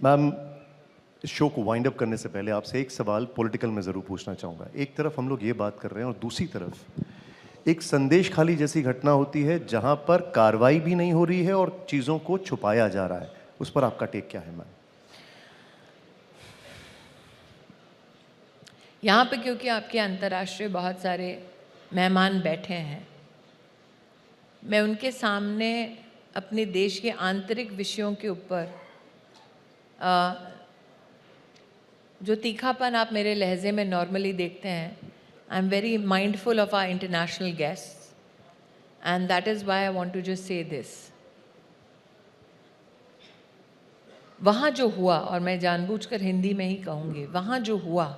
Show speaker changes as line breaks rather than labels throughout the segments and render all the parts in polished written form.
Ma'am, इस show को wind up करने से पहले आपसे एक सवाल पॉलिटिकल में ज़रूर पूछना चाहूँगा। एक तरफ हम लोग ये बात कर रहे हैं और दूसरी तरफ एक संदेश खाली जैसी घटना होती है जहाँ पर कार्रवाई भी नहीं हो रही है और चीज़ों को छुपाया जा रहा है। उस पर आपका टेक क्या है मैम?
यहाँ पे क्योंकि आपके अंतर्राष्ट्रीय बहुत सारे मेहमान बैठे हैं, मैं उनके सामने अपने देश के आंतरिक विषयों के ऊपर जो तीखापन आप मेरे लहजे में नॉर्मली देखते हैं, I am very mindful of our international guests and that is why I want to just say this. वहाँ जो हुआ, और मैं जानबूझकर हिंदी में ही कहूँगी, वहाँ जो हुआ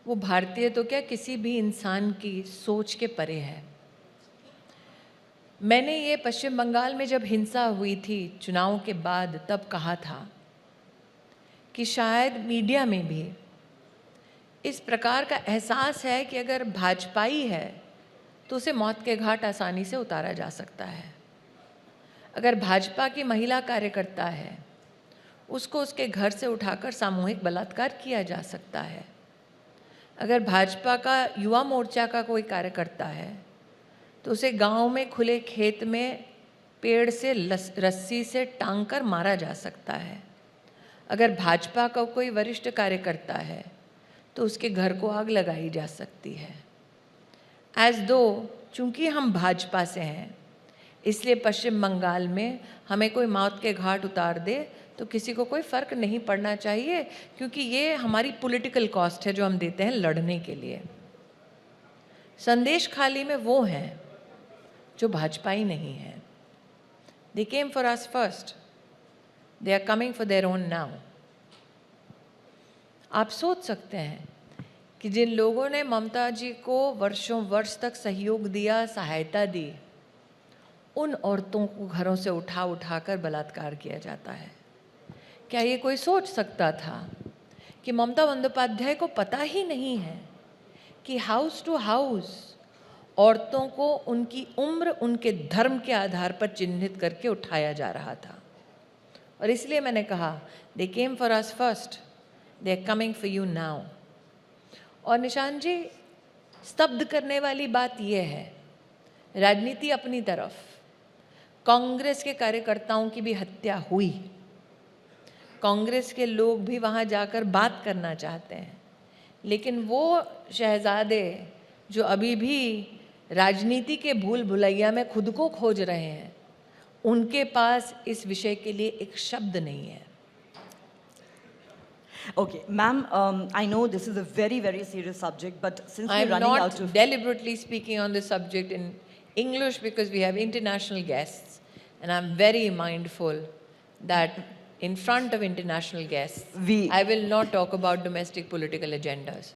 वो भारतीय तो क्या किसी भी इंसान की सोच के परे है। मैंने ये पश्चिम बंगाल में जब हिंसा हुई थी चुनाव के बाद तब कहा था कि शायद मीडिया में भी इस प्रकार का एहसास है कि अगर भाजपाई है तो उसे मौत के घाट आसानी से उतारा जा सकता है। अगर भाजपा की महिला कार्यकर्ता है उसको उसके घर से उठाकर सामूहिक बलात्कार किया जा सकता है। अगर भाजपा का युवा मोर्चा का कोई कार्यकर्ता है तो उसे गांव में खुले खेत में पेड़ से रस्सी से टांग कर मारा जा सकता है। अगर भाजपा का कोई वरिष्ठ कार्यकर्ता है तो उसके घर को आग लगाई जा सकती है। एज दो चूंकि हम भाजपा से हैं इसलिए पश्चिम बंगाल में हमें कोई मौत के घाट उतार दे तो किसी को कोई फ़र्क नहीं पड़ना चाहिए, क्योंकि ये हमारी पॉलिटिकल कॉस्ट है जो हम देते हैं लड़ने के लिए। संदेश खाली में वो हैं जो भाजपाई नहीं हैं। They came for us first, they are coming for their own now. आप सोच सकते हैं कि जिन लोगों ने ममता जी को वर्षों वर्ष तक सहयोग दिया, सहायता दी, उन औरतों को घरों से उठा उठा कर बलात्कार किया जाता है। क्या ये कोई सोच सकता था कि ममता बंदोपाध्याय को पता ही नहीं है कि हाउस टू हाउस औरतों को उनकी उम्र, उनके धर्म के आधार पर चिन्हित करके उठाया जा रहा था। और इसलिए मैंने कहा they came for us first, they are coming for you now. और निशान जी, स्तब्ध करने वाली बात यह है, राजनीति अपनी तरफ, कांग्रेस के कार्यकर्ताओं की भी हत्या हुई। कांग्रेस के लोग भी वहाँ जाकर बात करना चाहते हैं, लेकिन वो शहजादे जो अभी भी राजनीति के भूल भुलैया में खुद को खोज रहे हैं, उनके पास इस विषय के लिए एक शब्द नहीं है।
Okay, ma'am, I know this is a very, very serious subject, but since we're
I'm
running out
not
of...
deliberately speaking on this subject in English because we have international guests, and I'm very mindful that in front of international guests, I will not talk about domestic political agendas.